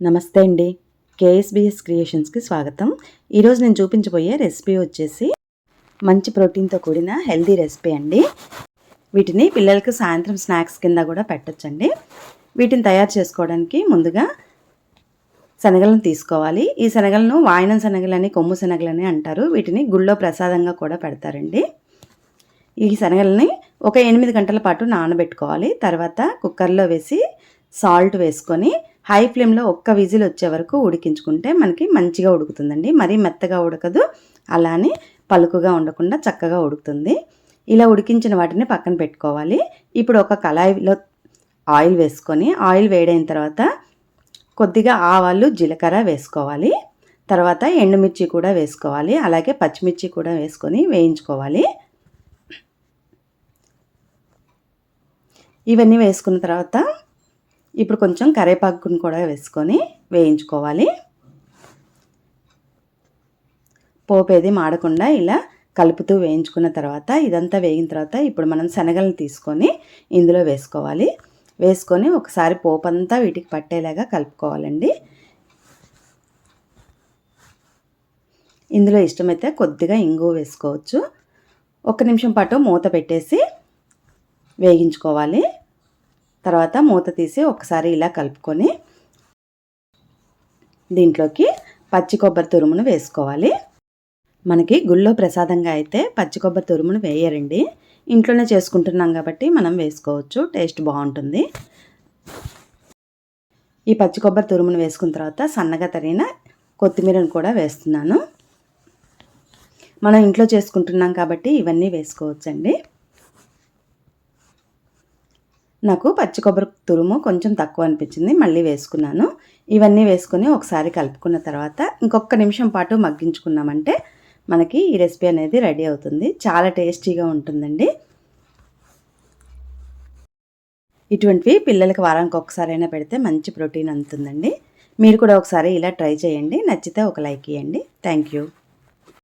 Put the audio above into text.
నమస్తే అండి. కేఎస్బిఎస్ క్రియేషన్స్కి స్వాగతం. ఈరోజు నేను చూపించబోయే రెసిపీ వచ్చేసి మంచి ప్రోటీన్తో కూడిన హెల్దీ రెసిపీ అండి. వీటిని పిల్లలకు సాయంత్రం స్నాక్స్ కింద కూడా పెట్టచ్చండి. వీటిని తయారు చేసుకోవడానికి ముందుగా శనగలను తీసుకోవాలి. ఈ శనగలను వాయనం శనగలని, కొమ్ము శనగలని అంటారు. వీటిని గుళ్ళో ప్రసాదంగా కూడా పెడతారండి. ఈ శనగలని ఒక 8 గంటల పాటు నానబెట్టుకోవాలి. తర్వాత కుక్కర్లో వేసి సాల్ట్ వేసుకొని హై ఫ్లేమ్లో ఒక్క విజిల్ వచ్చే వరకు ఉడికించుకుంటే మనకి మంచిగా ఉడుకుతుందండి. మరీ మెత్తగా ఉడకదు, అలానే పలుకుగా ఉండకుండా చక్కగా ఉడుకుతుంది. ఇలా ఉడికించిన వాటిని పక్కన పెట్టుకోవాలి. ఇప్పుడు ఒక కళాయిలో ఆయిల్ వేసుకొని ఆయిల్ వేడైన తర్వాత కొద్దిగా ఆవాలు, జీలకర్ర వేసుకోవాలి. తర్వాత ఎండుమిర్చి కూడా వేసుకోవాలి. అలాగే పచ్చిమిర్చి కూడా వేసుకొని వేయించుకోవాలి. ఇవన్నీ వేసుకున్న తర్వాత ఇప్పుడు కొంచెం కరివేపాకును కూడా వేసుకొని వేయించుకోవాలి. పోపేది మాడకుండా ఇలా కలుపుతూ వేయించుకున్న తర్వాత ఇదంతా వేగిన తర్వాత ఇప్పుడు మనం శనగలను తీసుకొని ఇందులో వేసుకోవాలి. వేసుకొని ఒకసారి పోపంతా వీటికి పట్టేలాగా కలుపుకోవాలండి. ఇందులో ఇష్టమైతే కొద్దిగా ఇంగువ వేసుకోవచ్చు. 1 నిమిషం పాటు మూత పెట్టేసి వేగించుకోవాలి. తర్వాత మూత తీసి ఒకసారి ఇలా కలుపుకొని దీంట్లోకి పచ్చి కొబ్బరి తురుమును వేసుకోవాలి. మనకి గుళ్ళో ప్రసాదంగా అయితే పచ్చి కొబ్బరి తురుమును వేయరండి. ఇంట్లోనే చేసుకుంటున్నాం కాబట్టి మనం వేసుకోవచ్చు, టేస్ట్ బాగుంటుంది. ఈ పచ్చి కొబ్బరి తురుమును వేసుకున్న తర్వాత సన్నగా తరిగిన కొత్తిమీరను కూడా వేస్తున్నాను. మనం ఇంట్లో చేసుకుంటున్నాం కాబట్టి ఇవన్నీ వేసుకోవచ్చండి. నాకు పచ్చి కొబ్బరి తురుము కొంచెం తక్కువ అనిపించింది, మళ్ళీ వేసుకున్నాను. ఇవన్నీ వేసుకొని ఒకసారి కలుపుకున్న తర్వాత ఇంకొక నిమిషం పాటు మగ్గించుకున్నామంటే మనకి ఈ రెసిపీ అనేది రెడీ అవుతుంది. చాలా టేస్టీగా ఉంటుందండి. ఇటువంటివి పిల్లలకి వారానికి ఒకసారైనా పెడితే మంచి ప్రోటీన్ అందుతుందండి. మీరు కూడా ఒకసారి ఇలా ట్రై చేయండి. నచ్చితే ఒక లైక్ ఇవ్వండి. Thank you.